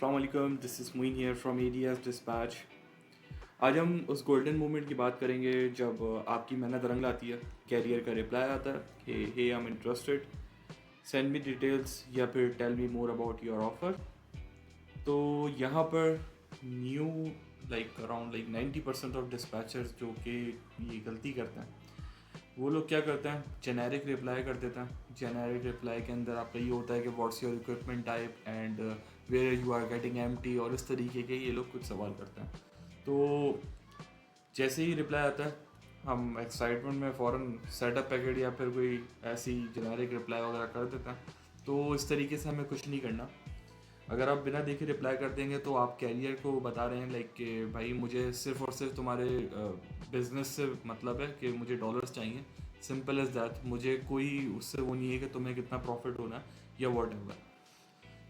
अस्सलाम वालेकुम, this is Muin here from ADS dispatch. आज हम उस गोल्डन मोमेंट की बात करेंगे जब आपकी मेहनत रंग लाती है, कैरियर का रिप्लाई आता है कि hey I am interested, send me details या फिर tell me more about your offer. तो यहाँ पर न्यू अराउंड 90% ऑफ डिस्पैचर्स जो कि ये गलती करते हैं, वो लोग क्या करते हैं, जेनेरिक रिप्लाई कर देते हैं। जेनेरिक रिप्लाई के अंदर आपका ये होता है कि what's your equipment type and where you are getting empty, और इस तरीके के ये लोग कुछ सवाल करते हैं। तो जैसे ही रिप्लाई आता है, हम एक्साइटमेंट में फ़ौरन सेटअप पैकेट या फिर कोई ऐसी जेनेरिक रिप्लाई वगैरह कर देते हैं। तो इस तरीके से हमें कुछ नहीं करना। अगर आप बिना देखे रिप्लाई कर देंगे तो आप कैरियर को बता रहे हैं कि भाई मुझे सिर्फ और सिर्फ तुम्हारे बिजनेस से मतलब है कि मुझे डॉलर्स चाहिए, सिंपल एज दैट। मुझे कोई उससे वो नहीं है कि तुम्हें कितना प्रॉफिट होना है या वॉट एवर।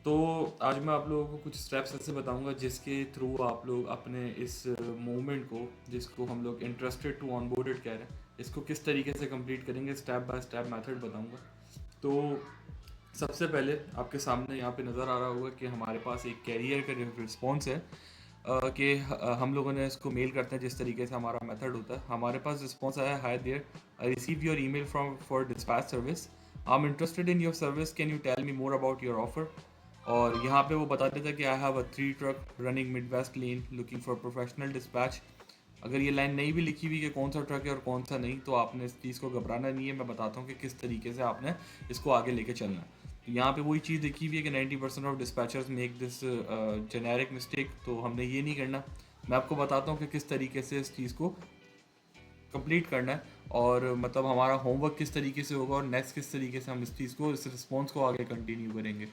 तो आज मैं आप लोगों को कुछ स्टेप्स ऐसे बताऊंगा जिसके थ्रू आप लोग अपने इस मूवमेंट को, जिसको हम लोग इंटरेस्टेड टू ऑनबोर्डेड कह रहे हैं, इसको किस तरीके से कंप्लीट करेंगे। स्टेप बाय स्टेप मेथड बताऊंगा। तो सबसे पहले आपके सामने यहाँ पे नज़र आ रहा होगा कि हमारे पास एक कैरियर का रिस्पॉन्स है कि हम लोगों ने इसको मेल करते हैं। जिस तरीके से हमारा मेथड होता है, हमारे पास रिस्पॉन्स आया, hi there, I receive your email from for dispatch service, I am interested in your service, can you tell me more about your offer. और यहाँ पे वो बता देता है कि I have a 3 truck running mid west lane looking for professional dispatch. अगर ये लाइन नहीं भी लिखी हुई कि कौन सा ट्रक है और कौन सा नहीं, तो आपने इस चीज़ को घबराना नहीं है। मैं बताता हूँ कि किस तरीके से आपने इसको आगे लेके चलना है। तो यहाँ पे वही चीज़ लिखी हुई है कि 90% of dispatchers make this generic mistake, तो हमने ये नहीं करना। मैं आपको बताता हूँ कि किस तरीके से इस चीज़ को कंप्लीट करना है, और मतलब हमारा होमवर्क किस तरीके से होगा और नेक्स्ट किस तरीके से हम इस चीज़ को, इस रिस्पॉन्स को आगे कंटिन्यू करेंगे।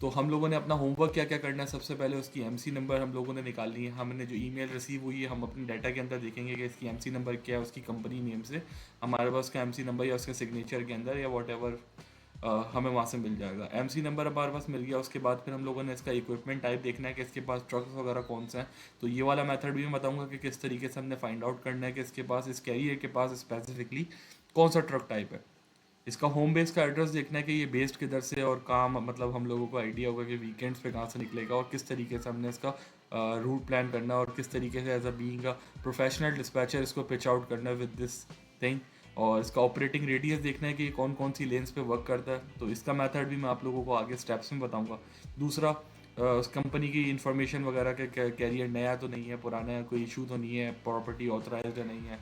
तो हम लोगों ने अपना होमवर्क क्या क्या करना है, सबसे पहले उसकी एमसी नंबर हम लोगों ने निकालनी है। हमने जो ईमेल रिसीव हुई है, हम अपने डाटा के अंदर देखेंगे कि इसकी एमसी नंबर क्या है, उसकी कंपनी नेम से हमारे पास उसका एमसी नंबर या उसके सिग्नेचर के अंदर या वॉट एवर हमें वहाँ से मिल जाएगा। एमसी नंबर हमारे पास मिल गया, उसके बाद फिर हम लोगों ने इसका इक्विपमेंट टाइप देखना है कि इसके पास ट्रक्स वगैरह कौन से हैं। तो ये वाला मेथड भी मैं बताऊंगा कि किस तरीके से हमने फाइंड आउट करना है कि इसके पास, इस कैरियर के पास स्पेसिफिकली कौन सा ट्रक टाइप है। इसका होम बेस का एड्रेस देखना है कि ये बेस्ड किधर से, और काम मतलब हम लोगों को आइडिया होगा कि वीकेंड्स पे कहाँ से निकलेगा, और किस तरीके से हमने इसका रूट प्लान करना है, और किस तरीके से as a being a professional dispatcher इसको पिच आउट करना है विद दिस थिंग। और इसका ऑपरेटिंग रेडियस देखना है कि कौन कौन सी लेन्स पे वर्क करता है। तो इसका मेथड भी मैं आप लोगों को आगे स्टेप्स में बताऊंगा। दूसरा, उस कंपनी की इंफॉर्मेशन वगैरह के, कैरियर नया तो नहीं है, पुराना है, कोई इशू तो नहीं है, प्रॉपर्टी ऑथराइज्ड है नहीं है,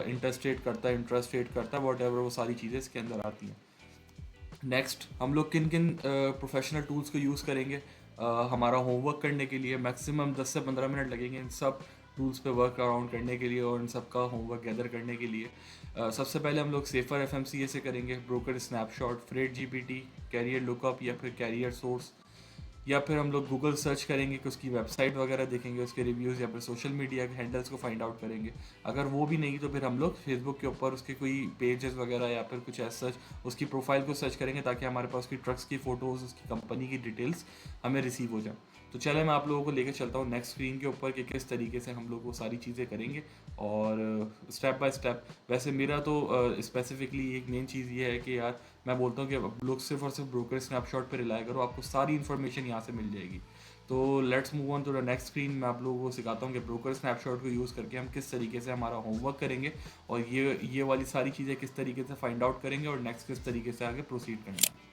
इंटरस्टेट करता है, इंटरेस्ट रेट करता है, वॉट एवर, वो सारी चीज़ें इसके अंदर आती हैं। नेक्स्ट, हम लोग किन किन प्रोफेशनल टूल्स को यूज़ करेंगे हमारा होमवर्क करने के लिए। मैक्सिमम 10 से 15 मिनट लगेंगे इन सब टूल्स पे वर्क अराउंड करने के लिए और इन सब का होमवर्क गैदर करने के लिए। सबसे पहले हम लोग सेफर एफएमसीए से करेंगे, broker snapshot, freight GPT, carrier lookup या फिर कैरियर सोर्स, या फिर हम लोग गूगल सर्च करेंगे कि उसकी वेबसाइट वगैरह देखेंगे, उसके रिव्यूज़, या फिर सोशल मीडिया के हैंडल्स को फाइंड आउट करेंगे। अगर वो भी नहीं तो फिर हम लोग फेसबुक के ऊपर उसके कोई पेजेस वगैरह या फिर कुछ ऐसा सच उसकी प्रोफाइल को सर्च करेंगे, ताकि हमारे पास उसकी ट्रक्स की फ़ोटोज़, उसकी कंपनी की डिटेल्स हमें रिसीव हो जाए। तो चले मैं आप लोगों को लेकर चलता हूँ नेक्स्ट स्क्रीन के ऊपर कि किस तरीके से हम लोग वो सारी चीज़ें करेंगे, और स्टेप बाय स्टेप। वैसे मेरा तो स्पेसिफिकली एक मेन चीज़ ये है कि यार, मैं बोलता हूँ कि अब लोग सिर्फ और सिर्फ ब्रोकर स्नैपशॉट पे रिलाई करो, आपको सारी इन्फॉर्मेशन यहाँ से मिल जाएगी। तो let's move on to the next screen. मैं आप लोगों को सिखाता हूँ कि ब्रोकर स्नैपशॉट को यूज़ करके हम किस तरीके से हमारा होमवर्क करेंगे, और ये वाली सारी चीज़ें किस तरीके से फाइंड आउट करेंगे, और नेक्स्ट किस तरीके से आगे प्रोसीड करना है।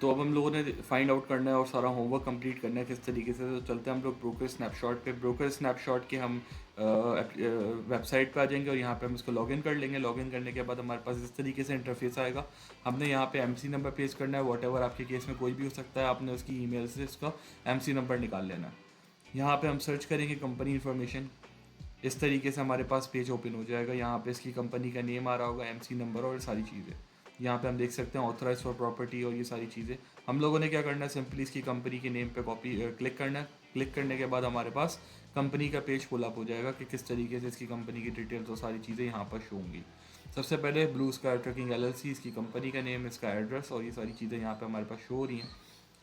तो अब हम लोगों ने फाइंड आउट करना है और सारा होमवर्क कंप्लीट करना है किस तरीके से। तो चलते हैं हम लोग ब्रोकर स्नैपशॉट पे। ब्रोकर स्नैपशॉट के हम वेबसाइट पे आ जाएंगे और यहाँ पे हम इसको लॉगिन कर लेंगे। लॉगिन करने के बाद हमारे पास इस तरीके से इंटरफेस आएगा। हमने यहाँ पे एमसी नंबर पेस्ट करना है, वॉट एवर आपके केस में कोई भी हो सकता है। आपने उसकी ईमेल से इसका एमसी नंबर निकाल लेना है। यहाँ पे हम सर्च करेंगे कंपनी इन्फॉर्मेशन। इस तरीके से हमारे पास पेज ओपन हो जाएगा। यहाँ पे इसकी कंपनी का नेम आ रहा होगा, एमसी नंबर और सारी चीज़ें। यहाँ पे हम देख सकते हैं ऑथराइज फॉर प्रॉपर्टी और ये सारी चीज़ें। हम लोगों ने क्या करना है, सिंपली इसकी कंपनी के नेम पे कॉपी क्लिक करना है। क्लिक करने के बाद हमारे पास कंपनी का पेज पुल अप हो जाएगा कि किस तरीके से इसकी कंपनी की डिटेल्स और सारी चीज़ें यहाँ पर शो होंगी। सबसे पहले ब्लू स्काई ट्रकिंग एलएलसी, इसकी कंपनी का नेम, इसका एड्रेस और ये सारी चीज़ें यहाँ पे हमारे पास शो हो रही हैं।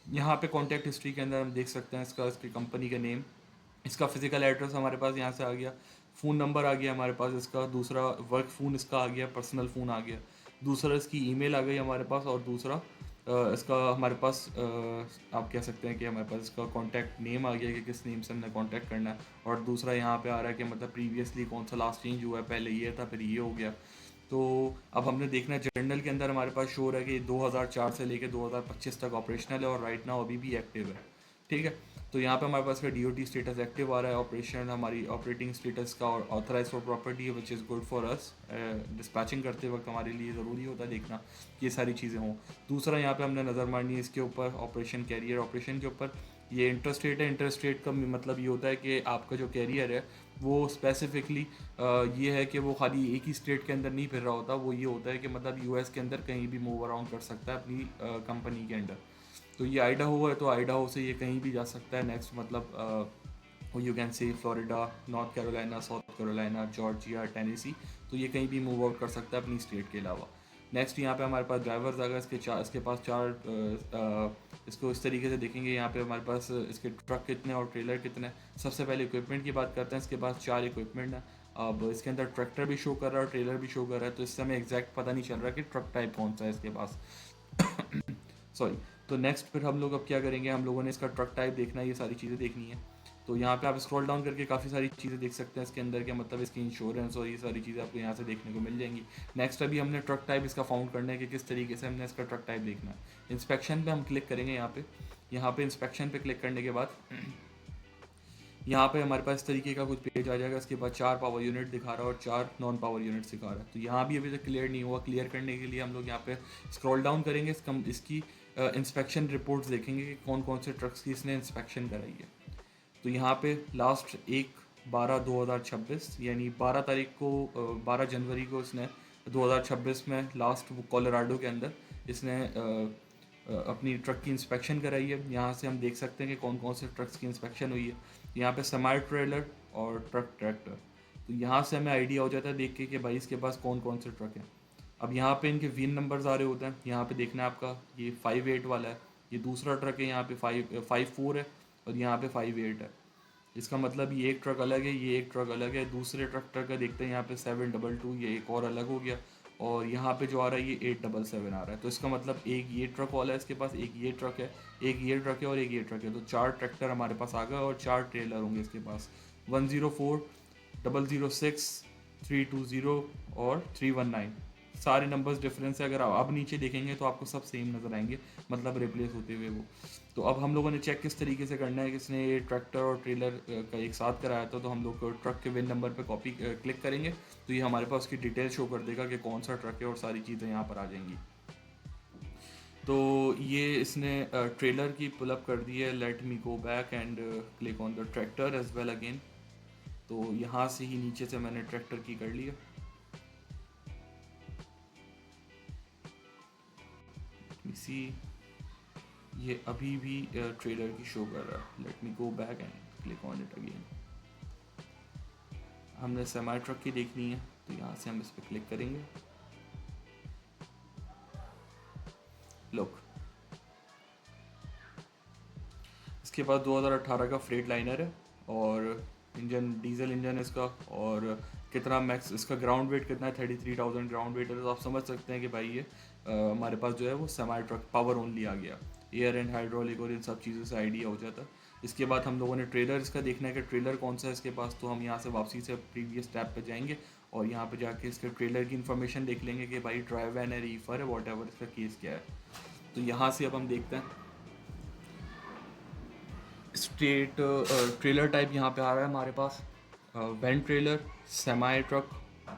यहाँ पे कॉन्टैक्ट हिस्ट्री के अंदर हम देख सकते हैं इसकी कंपनी का नेम, इसका फिजिकल एड्रेस हमारे पास यहाँ से आ गया, फ़ोन नंबर आ गया हमारे पास इसका, दूसरा वर्क फ़ोन इसका आ गया, पर्सनल फ़ोन आ गया, दूसरा इसकी ईमेल आ गई हमारे पास, और दूसरा इसका हमारे पास आप कह सकते हैं कि हमारे पास इसका कॉन्टैक्ट नेम आ गया कि किस नेम से हमने कॉन्टैक्ट करना है, और दूसरा यहाँ पे आ रहा है कि मतलब प्रीवियसली कौन सा लास्ट चेंज हुआ है, पहले ये था फिर ये हो गया। तो अब हमने देखना है जर्नल के अंदर हमारे पास शो हो रहा है कि 2004 से लेके 2025 तक ऑपरेशनल है और राइट नाउ अभी भी एक्टिव है। ठीक है, तो यहाँ पे हमारे पास का DOT स्टेटस एक्टिव आ रहा है, ऑपरेशन हमारी ऑपरेटिंग स्टेटस का और ऑथराइज फॉर प्रॉपर्टी है which is good for us. Dispatching करते वक्त हमारे लिए ज़रूरी होता है देखना कि ये सारी चीज़ें हों। दूसरा यहाँ पे हमने नज़र मारनी है इसके ऊपर ऑपरेशन कैरियर ऑपरेशन के ऊपर। ये इंटरेस्ट रेट है, इंटरेस्ट रेट का मतलब ये होता है कि आपका जो कैरियर है वो स्पेसिफिकली ये है कि वो खाली एक ही स्टेट के अंदर नहीं फिर रहा होता, वो ये होता है कि मतलब US के अंदर कहीं भी मूव अराउंड कर सकता है अपनी कंपनी के अंडर। तो ये आइडाहो है, तो आइडाहो से ये कहीं भी जा सकता है नेक्स्ट, मतलब you can say Florida, north Carolina, south Carolina, Georgia, Tennessee, तो ये कहीं भी मूव आउट कर सकता है अपनी स्टेट के अलावा। नेक्स्ट यहाँ पे हमारे पास ड्राइवर्स अगर इसके पास इसको इस तरीके से देखेंगे यहाँ पे हमारे पास इसके ट्रक कितने और ट्रेलर कितने। सबसे पहले इक्विपमेंट की बात करते हैं, इसके पास 4 इक्विपमेंट है। अब इसके अंदर ट्रैक्टर भी शो कर रहा है और ट्रेलर भी शो कर रहा है, तो इससे हमें एग्जैक्ट पता नहीं चल रहा कि ट्रक टाइप कौन सा है इसके पास। सॉरी। तो नेक्स्ट फिर हम लोग अब क्या करेंगे, हम लोगों ने इसका ट्रक टाइप देखना है, ये सारी चीज़ें देखनी है। तो यहाँ पे आप स्क्रॉल डाउन करके काफ़ी सारी चीज़ें देख सकते हैं इसके अंदर, क्या मतलब इसकी इंश्योरेंस और ये सारी चीज़ें आपको यहाँ से देखने को मिल जाएंगी। नेक्स्ट अभी हमने ट्रक टाइप इसका फाउंड करना है कि किस तरीके से हमने इसका ट्रक टाइप देखना है। इंस्पेक्शन पे हम क्लिक करेंगे यहाँ पे इंस्पेक्शन पे क्लिक करने के बाद यहाँ पे हमारे पास इस तरीके का कुछ पेज आ जाएगा। इसके बाद 4 पावर यूनिट दिखा रहा है और 4 नॉन पावर यूनिट दिखा रहा है। तो यहाँ भी अभी तक क्लियर नहीं हुआ, क्लियर करने के लिए हम लोग यहाँ पे स्क्रॉल डाउन करेंगे, इसकी इंस्पेक्शन रिपोर्ट्स देखेंगे कि कौन कौन से ट्रक्स की इसने इंस्पेक्शन कराई है। तो यहाँ पे लास्ट 1/12/2026 यानी 12 तारीख को 12 जनवरी को इसने 2026 में लास्ट वो कोलोराडो के अंदर इसने अपनी ट्रक की इंस्पेक्शन कराई है। यहाँ से हम देख सकते हैं कि कौन कौन से ट्रक्स की इंस्पेक्शन हुई है। यहाँ पे सेमी ट्रेलर और ट्रक ट्रैक्टर, तो यहाँ से हमें आइडिया हो जाता है देख के कि भाई इसके पास कौन कौन से ट्रक हैं। अब यहाँ पे इनके VIN नंबर्स आ रहे होते हैं, यहाँ पे देखना है आपका ये 58 वाला है, ये दूसरा ट्रक है, यहाँ पे 54 है और यहाँ पे 58 है। इसका मतलब ये एक ट्रक अलग है, ये एक ट्रक अलग है। दूसरे ट्रैक्टर का देखते हैं यहाँ पे 722, ये एक और अलग हो गया, और यहाँ पे जो आ रहा है ये 877 आ रहा है। तो इसका मतलब एक ये ट्रक वाला है इसके पास, एक ये ट्रक है, एक ये ट्रक है और एक ये ट्रक है। तो 4 ट्रैक्टर हमारे पास आ गए और 4 ट्रेलर होंगे इसके पास, 104, 006, 320 और 319। सारे नंबर्स डिफरेंस है, अगर आप अब नीचे देखेंगे तो आपको सब सेम नज़र आएंगे, मतलब रिप्लेस होते हुए वो। तो अब हम लोगों ने चेक किस तरीके से करना है, किसने ये ट्रैक्टर और ट्रेलर का एक साथ कराया था। तो हम लोग ट्रक के VIN नंबर पे कॉपी क्लिक करेंगे तो ये हमारे पास उसकी डिटेल शो कर देगा कि कौन सा ट्रक है और सारी चीज़ें यहाँ पर आ जाएंगी। तो ये इसने ट्रेलर की पुलअप कर दी है। Let me go back and click on the tractor as well again. तो यहाँ से ही नीचे से मैंने ट्रैक्टर की कर लिया। इसी ये अभी भी ट्रेलर की शो कर रहा है। Let me go back and click on it again. हमने सेमी ट्रक की देखनी है तो यहाँ से हम इस पर क्लिक करेंगे। लुक, इसके पास 2018 का फ्रेट लाइनर है और इंजन डीजल इंजन है इसका, और कितना मैक्स इसका ग्राउंड वेट कितना है, 33,000 ग्राउंड वेट है। तो आप समझ सकते हैं कि भाई ये हमारे पास जो है वो सेमी ट्रक पावर ओनली आ गया। एयर एंड हाइड्रोलिक और इन सब चीज़ों से आइडिया हो जाता है। इसके बाद हम लोगों ने ट्रेलर इसका देखना है कि ट्रेलर कौन सा है इसके पास। तो हम यहाँ से वापसी से प्रीवियस टैब पे जाएंगे और यहाँ पे जाके इसके ट्रेलर की इन्फॉर्मेशन देख लेंगे कि भाई ड्राइव वैन है, रीफर है, वॉट एवर इसका केस क्या है। तो यहाँ से अब हम देखते हैं स्ट्रेट ट्रेलर टाइप यहाँ पे आ रहा है हमारे पास, वैन ट्रेलर, सेमी ट्रक,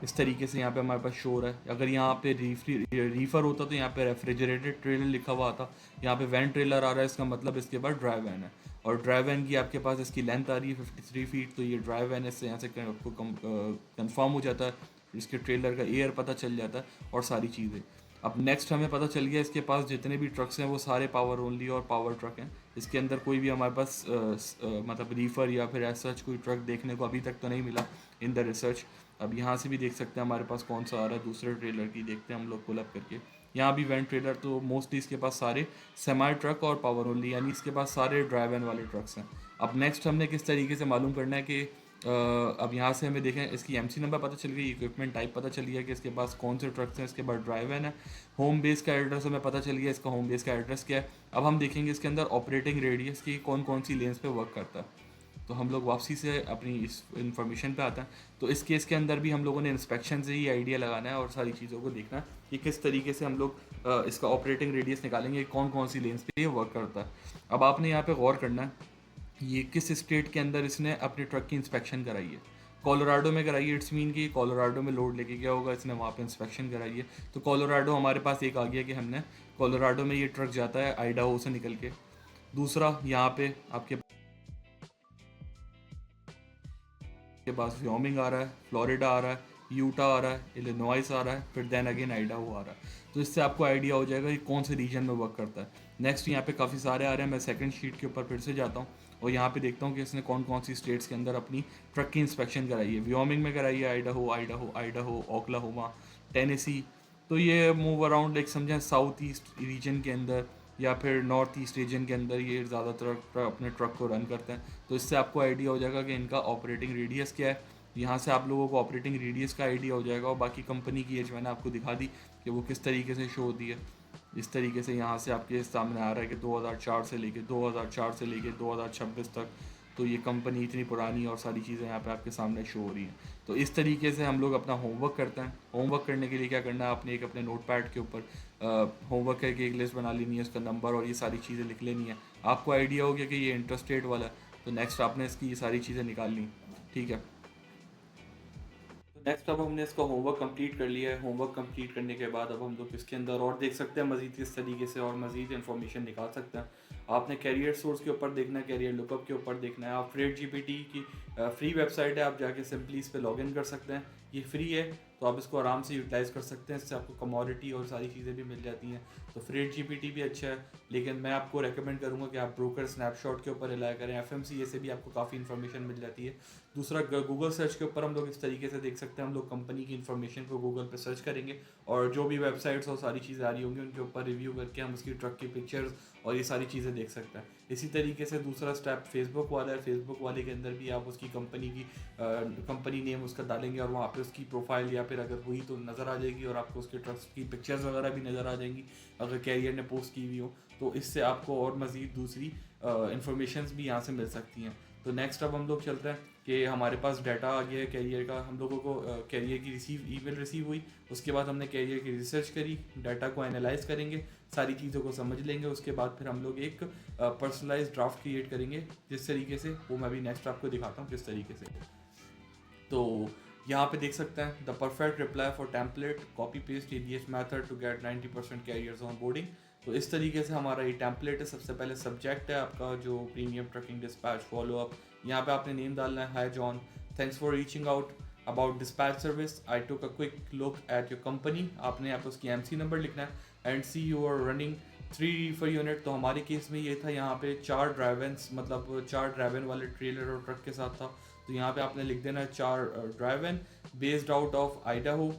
इस तरीके से यहाँ पे हमारे पास शो हो रहा है। अगर यहाँ पे रीफर होता तो यहाँ पे रेफ्रिजरेटेड ट्रेलर लिखा हुआ आता। यहाँ पे वैन ट्रेलर आ रहा है, इसका मतलब इसके पास ड्राइव वैन है, और ड्राइव वैन की आपके पास इसकी लेंथ आ रही है 53 फीट। तो ये ड्राइव वैन, इससे यहाँ से आपको कंफर्म हो जाता है, इसके ट्रेलर का एयर पता चल जाता है और सारी चीज़ें। अब नेक्स्ट हमें पता चल गया इसके पास जितने भी ट्रक्स हैं वो सारे पावर ओनली और पावर ट्रक हैं। इसके अंदर कोई भी हमारे पास मतलब रीफर या फिर ऐसा कोई ट्रक देखने को अभी तक तो नहीं मिला इन द रिसर्च। अब यहाँ से भी देख सकते हैं हमारे पास कौन सा आ रहा है दूसरे ट्रेलर की, देखते हैं हम लोग पुल अप करके। यहाँ भी वैन ट्रेलर, तो मोस्टली इसके पास सारे सेमी ट्रक और पावर ओनली, यानी इसके पास सारे ड्राइव वैन वाले ट्रक्स हैं। अब नेक्स्ट हमने किस तरीके से मालूम करना है कि अब यहाँ से हमें देखें इसकी एमसी नंबर पता चल गई, इक्विपमेंट टाइप पता चल गया कि इसके पास कौन से ट्रक्स हैं, इसके बाद ड्राइवन है, होम बेस का एड्रेस हमें पता चल गया, इसका होम बेस का एड्रेस क्या है। अब हम देखेंगे इसके अंदर ऑपरेटिंग रेडियस की कौन कौन सी लेन्स पे वर्क करता है। तो हम लोग वापसी से अपनी इस इन्फॉर्मेशन पे आते हैं। तो इस केस के अंदर भी हम लोगों ने इंस्पेक्शन से ही आइडिया लगाना है और सारी चीज़ों को देखना है कि किस तरीके से हम लोग इसका ऑपरेटिंग रेडियस निकालेंगे, कौन कौन सी लेन्स पे ये वर्क करता है। अब आपने यहाँ पे गौर करना है ये किस स्टेट के अंदर इसने अपने ट्रक की इंस्पेक्शन कराई है। कोलोराडो में कराई है, इट्स मीन कि कोलोराडो में लोड लेके गया होगा इसने, वहाँ पे इंस्पेक्शन कराई है। तो कोलोराडो हमारे पास एक आ गया कि हमने कोलोराडो में ये ट्रक जाता है आइडाहो से निकल के। दूसरा यहाँ पे आपके पास व्योमिंग आ रहा है, फ्लोरिडा आ रहा है, यूटा आ रहा है, इलिनॉइस आ रहा है, फिर देन अगेन आइडाहो आ रहा है। तो इससे आपको आइडिया हो जाएगा कि कौन से रीजन में वर्क करता है। नेक्स्ट यहाँ पे काफ़ी सारे आ रहे हैं, मैं सेकंड शीट के ऊपर फिर से जाता हूँ और यहाँ पे देखता हूँ कि इसने कौन कौन सी स्टेट्स के अंदर अपनी ट्रक की इंस्पेक्शन कराई है। व्योमिंग में कराई है आइडाहो, आइडाहो, ओक्लाहोमा, टेनेसी। तो ये मूव अराउंड लाइक समझें साउथ ईस्ट रीजन के अंदर या फिर नॉर्थ ईस्ट रीजन के अंदर ये ज़्यादातर अपने ट्रक को रन करते हैं। तो इससे आपको आइडिया हो जाएगा कि इनका ऑपरेटिंग रेडियस क्या है। यहाँ से आप लोगों को ऑपरेटिंग रेडियस का आइडिया हो जाएगा और बाकी कंपनी की एज मैंने आपको दिखा दी कि वो किस तरीके से शो होती है। इस तरीके से यहाँ से आपके सामने आ रहा है कि 2004 से लेके 2026 तक। तो ये कंपनी इतनी पुरानी और सारी चीज़ें यहाँ पे आपके सामने शो हो रही हैं। तो इस तरीके से हम लोग अपना होमवर्क करते हैं। होमवर्क करने के लिए क्या करना है, आपने एक अपने नोट पैड के ऊपर होमवर्क करके एक लिस्ट बना लेनी है, उसका नंबर और ये सारी चीज़ें लिख लेनी है। आपको आइडिया हो गया कि ये इंटरेस्ट वाला है, तो नेक्स्ट आपने इसकी ये सारी चीज़ें निकालनी, ठीक है। नेक्स्ट अब हमने इसका होमवर्क कंप्लीट कर लिया है। होमवर्क कंप्लीट करने के बाद अब हम लोग इसके अंदर और देख सकते हैं मज़ीद किस तरीके से और मज़ीद इन्फॉर्मेशन निकाल सकते हैं। आपने कैरियर सोर्स के ऊपर देखना है, कैरियर लुकअप के ऊपर देखना है। आप फ्रेट जीपीटी की फ्री वेबसाइट है, आप जाके सिंपली इस पर लॉग इन कर सकते हैं। ये फ्री है तो आप इसको आराम से यूटिलाइज़ कर सकते हैं, इससे आपको कमोडिटी और सारी चीज़ें भी मिल जाती हैं। तो फ्रेट जीपीटी भी अच्छा है, लेकिन मैं आपको रेकमेंड करूँगा कि आप ब्रोकर स्नैपशॉट के ऊपर रिलाय करें। एफएमसीए से भी आपको काफ़ी इन्फॉर्मेशन मिल जाती है। दूसरा गूगल सर्च के ऊपर हम लोग इस तरीके से देख सकते हैं, हम लोग कंपनी की इन्फॉर्मेशन को गूगल पे सर्च करेंगे और जो भी वेबसाइट्स और सारी चीज़ें आ रही होंगी उनके ऊपर रिव्यू करके हम उसकी ट्रक की पिक्चर्स और ये सारी चीज़ें देख सकते हैं। इसी तरीके से दूसरा स्टेप फेसबुक वाला है। फेसबुक वाले के अंदर भी आप उसकी कंपनी नेम उसका डालेंगे और वहाँ पे उसकी प्रोफाइल या फिर अगर हुई तो नज़र आ जाएगी और आपको उसके ट्रक की पिक्चर्स वगैरह भी नज़र आ जाएंगी अगर कैरियर ने पोस्ट की हुई हो। तो इससे आपको और मज़ीद दूसरी इंफॉर्मेशन भी यहाँ से मिल सकती हैं। तो नेक्स्ट अब हम लोग चलते हैं कि हमारे पास डाटा आ गया है कैरियर का। हम लोगों को कैरियर की ईमेल रिसीव हुई, उसके बाद हमने कैरियर की रिसर्च करी, डाटा को एनालाइज करेंगे, सारी चीज़ों को समझ लेंगे। उसके बाद फिर हम लोग एक पर्सनलाइज ड्राफ्ट क्रिएट करेंगे जिस तरीके से, वो मैं भी नेक्स्ट आपको दिखाता हूँ किस तरीके से। तो यहाँ पे देख सकते हैं the perfect reply for template copy paste ADS method to get 90% carriers onboarding. तो इस तरीके से हमारा ये टेम्पलेट है। सबसे पहले सब्जेक्ट है आपका जो premium trucking dispatch follow up. यहाँ पे आपने नेम डालना है, hi John, thanks for reaching out about dispatch service, I took a quick look at your company. आपने यहाँ पे उसकी एमसी नंबर लिखना है and see you are running 3 reefer unit. तो हमारे केस में ये था, यहाँ पे 4 ड्राइवेंस मतलब 4 ड्राइवन वाले ट्रेलर और ट्रक के साथ था। तो यहाँ पे आपने लिख देना है 4 driven based out of Idaho.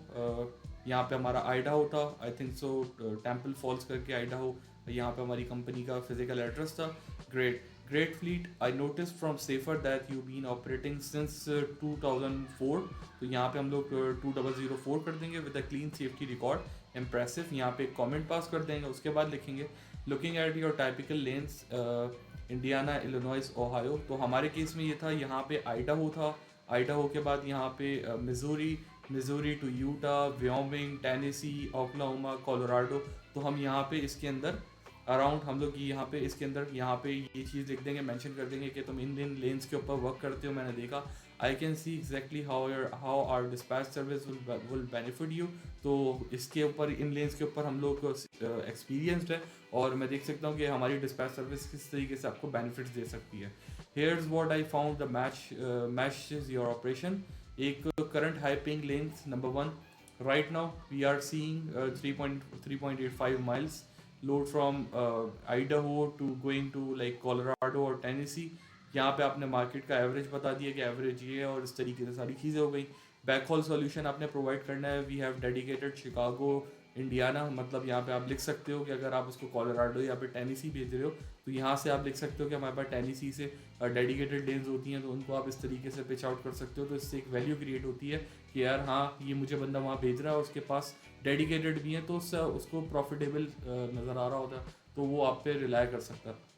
यहाँ पे हमारा आइडाहो था, I think so temple falls करके आइडाहो यहाँ पे हमारी कंपनी का फिजिकल एड्रेस था। Great fleet, I notice from safer that you been operating since 2004। तो यहाँ पे हम लोग 2004 कर देंगे with a clean safety record, impressive. यहाँ पे एक कमेंट पास कर देंगे, उसके बाद लिखेंगे looking at your typical lens Indiana, Illinois, Ohio. तो हमारे केस में ये था, यहाँ पे आइडाहो था, आइडाहो के बाद यहाँ पे Missouri to Utah, Wyoming, Tennessee, Oklahoma, Colorado. तो हम यहाँ पे इसके अंदर अराउंड हम लोग यहाँ पे इसके अंदर यहाँ पे ये चीज़ लिख देंगे, मेंशन कर देंगे कि तुम इन लेन्स के ऊपर वर्क करते हो, मैंने देखा। I can see exactly how our dispatch service will benefit you. तो इसके ऊपर इन लेन्स के ऊपर हम लोग एक्सपीरियंसड है और मैं देख सकता हूँ कि हमारी डिस्पैच सर्विस किस तरीके से आपको बेनिफिट्स दे सकती है। Here's what I found the match is your operation. एक current high paying length number 1, right now we are seeing 3.85 miles load from Idaho to going to like Colorado और Tennessee. यहाँ पे आपने मार्केट का average बता दिया कि average ये है और इस तरीके से सारी चीज़ें हो गई। बैकहॉल सॉल्यूशन आपने प्रोवाइड करना है, we have dedicated Chicago Indiana, मतलब यहाँ पे आप लिख सकते हो कि अगर आप उसको कोलोराडो या फिर टेनेसी भेज रहे हो तो यहाँ से आप लिख सकते हो कि हमारे पास टेनेसी से डेडिकेटेड लेन्स होती हैं, तो उनको आप इस तरीके से पिच आउट कर सकते हो। तो इससे एक वैल्यू क्रिएट होती है कि यार हाँ ये मुझे बंदा वहाँ भेज रहा है, उसके पास डेडिकेटेड भी है, तो उससे उसको प्रॉफिटेबल नज़र आ रहा होता है, तो वो आप पे रिलाय कर सकता है।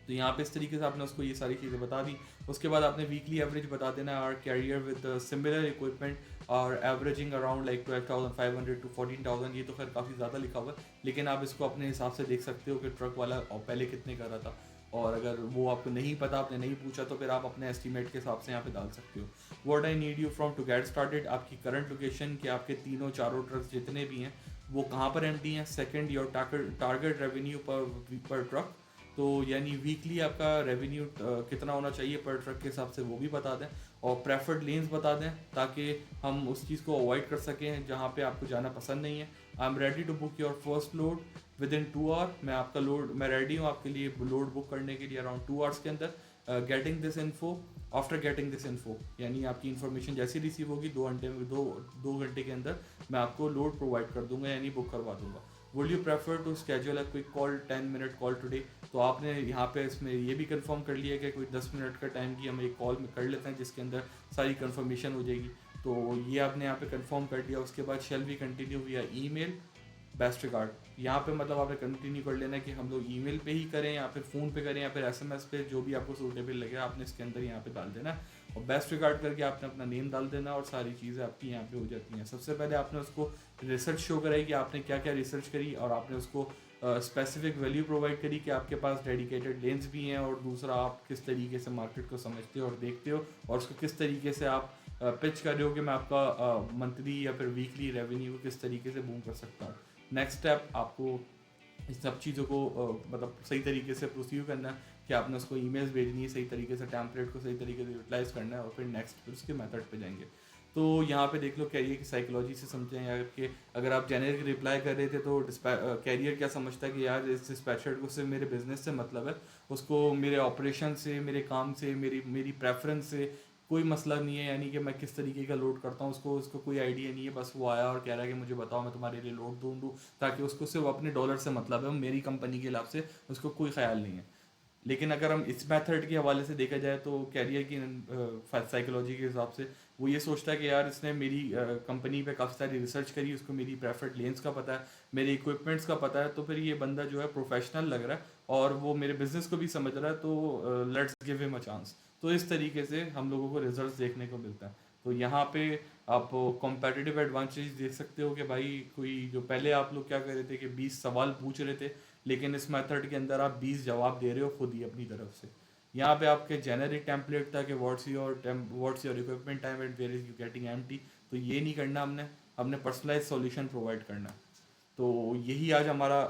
तो यहाँ पे इस तरीके से आपने उसको ये सारी चीज़ें बता दी। उसके बाद आपने वीकली एवरेज बता देना our carrier with similar equipment और एवरेजिंग अराउंड लाइक 12,500 to 14,000। ये तो खैर काफ़ी ज़्यादा लिखा हुआ है, लेकिन आप इसको अपने हिसाब से देख सकते हो कि ट्रक वाला पहले कितने का रहा था, और अगर वो आपको नहीं पता, आपने नहीं पूछा, तो फिर आप अपने एस्टीमेट के हिसाब से यहाँ पे डाल सकते हो। What I need you from to get started, आपकी करंट लोकेशन, कि आपके तीनों चारों ट्रक्स जितने भी हैं वो कहाँ पर एम्प्टी हैं। सेकंड, योर टारगेट रेवेन्यू पर ट्रक, तो यानी वीकली आपका रेवेन्यू कितना होना चाहिए पर ट्रक के हिसाब से वो भी बता दें। और प्रेफर्ड लेन्स बता दें ताकि हम उस चीज़ को अवॉइड कर सकें जहाँ पे आपको जाना पसंद नहीं है। I am ready to book your first load within 2 hour, मैं रेडी हूँ आपके लिए लोड बुक करने के लिए अराउंड 2 आवर्स के अंदर। Getting this info, after getting this info, यानी आपकी इन्फॉर्मेशन जैसी रिसीव होगी 2 घंटे में, दो घंटे के अंदर मैं आपको लोड प्रोवाइड कर दूंगा, यानी बुक करवा दूंगा। Would you prefer to schedule a quick call 10 minute call today, तो आपने यहाँ पे इसमें ये भी कंफर्म कर लिया कि कोई 10 मिनट का टाइम की हम एक कॉल में कर लेते हैं जिसके अंदर सारी कंफर्मेशन हो जाएगी। तो ये आपने यहाँ पे कंफर्म कर दिया। उसके बाद shall we continue via email, best regard, यहाँ पे मतलब आपने कंटिन्यू कर लेना है कि हम लोग ईमेल पे ही करें या फिर फ़ोन पे करें या फिर एसएमएस पे, जो भी आपको सूटेबल लगे आपने इसके अंदर यहाँ पे डाल देना है। और बेस्ट रिगार्ड करके आपने अपना नेम डाल देना और सारी चीज़ें आपकी यहाँ पे हो जाती हैं। सबसे पहले आपने उसको रिसर्च शो कराई कि आपने क्या क्या रिसर्च करी, और आपने उसको स्पेसिफिक वैल्यू प्रोवाइड करी कि आपके पास डेडिकेटेड लेंस भी हैं, और दूसरा आप किस तरीके से मार्केट को समझते हो और देखते हो, और उसको किस तरीके से आप पिच कर रहे हो कि मैं आपका मंथली या फिर वीकली रेवेन्यू को किस तरीके से बूम कर सकता हूँ। नेक्स्ट स्टेप आपको इस सब चीज़ों को मतलब सही तरीके से प्रोसीव करना है कि आपने उसको ईमेल्स भेजनी है सही तरीके से, टैम्पलेट को सही तरीके से यूटिलाइज करना है, और फिर नेक्स्ट फिर उसके मेथड पे जाएंगे। तो यहाँ पे देख लो कैरियर की साइकोलॉजी से समझें यार कि अगर आप जेनेरिक रिप्लाई कर रहे थे तो कैरियर क्या समझता है कि यार इस डिस्पैचर को सिर्फ मेरे बिजनेस से मतलब है, उसको मेरे ऑपरेशन से, मेरे काम से, मेरी मेरी प्रेफरेंस से कोई मसला नहीं है, यानी कि मैं किस तरीके का लोड करता हूँ, उसको उसको कोई आइडिया नहीं है। बस वो आया और कह रहा है कि मुझे बताओ मैं तुम्हारे लिए लोड दूँ, ताकि उसको सिर्फ अपने डॉलर से मतलब है, मेरी कंपनी के लाभ से उसको कोई ख्याल नहीं है। लेकिन अगर हम इस मेथड के हवाले से देखा जाए तो कैरियर की साइकोलॉजी के हिसाब से वो ये सोचता है कि यार इसने मेरी कंपनी पे काफ़ी सारी रिसर्च करी, उसको मेरी प्रेफर्ड लेंस का पता है, मेरे इक्विपमेंट्स का पता है, तो फिर ये बंदा जो है प्रोफेशनल लग रहा है और वो मेरे बिजनेस को भी समझ रहा है, तो let's give him a chance. तो इस तरीके से हम लोगों को रिजल्ट देखने को मिलता है। तो यहाँ पे आप कॉम्पिटिटिव एडवांटेज देख सकते हो कि भाई कोई जो पहले आप लोग क्या कर रहे थे कि 20 सवाल पूछ रहे थे, लेकिन इस मेथड के अंदर आप 20 जवाब दे रहे हो खुद ही अपनी तरफ से। यहाँ पे आपके जेनरिक टेम्पलेट था कि what's your equipment time and where is you getting empty, तो ये नहीं करना, हमने पर्सनलाइज सॉल्यूशन प्रोवाइड करना है। तो यही आज हमारा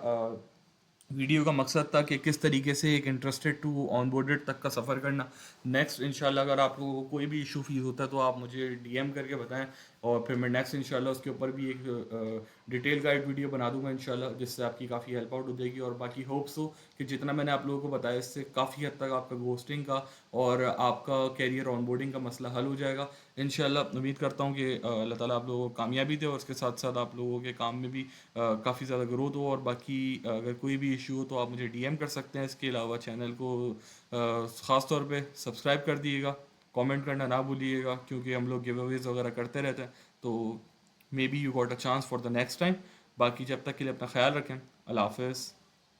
वीडियो का मकसद था कि किस तरीके से एक इंटरेस्टेड टू ऑनबोर्डेड तक का सफ़र करना। नेक्स्ट इंशाल्लाह अगर आप लोगों को कोई भी इशू फील होता है तो आप मुझे डीएम करके बताएं, और फिर मैं नेक्स्ट इंशाल्लाह उसके ऊपर भी एक डिटेल गाइड वीडियो बना दूंगा इंशाल्लाह, जिससे आपकी काफ़ी हेल्प आउट हो जाएगी। और बाकी होप्स हो कि जितना मैंने आप लोगों को बताया इससे काफ़ी हद तक आपका घोस्टिंग का और आपका कैरियर ऑनबोर्डिंग का मसला हल हो जाएगा इंशाल्लाह। उम्मीद करता हूँ कि अल्लाह ताला आप लोगों को कामयाबी दे और उसके साथ साथ आप लोगों के काम में भी काफ़ी ज़्यादा ग्रोथ हो। और बाकी अगर कोई भी इशू हो तो आप मुझे डीएम कर सकते हैं। इसके अलावा चैनल को ख़ास तौर पे सब्सक्राइब कर दिएगा, कमेंट करना ना भूलिएगा, क्योंकि हम लोग गिव अवेज वगैरह करते रहते हैं, तो may be you got a chance for the next time. बाकी जब तक के लिए अपना ख्याल रखें। अल्लाह हाफ़िज़।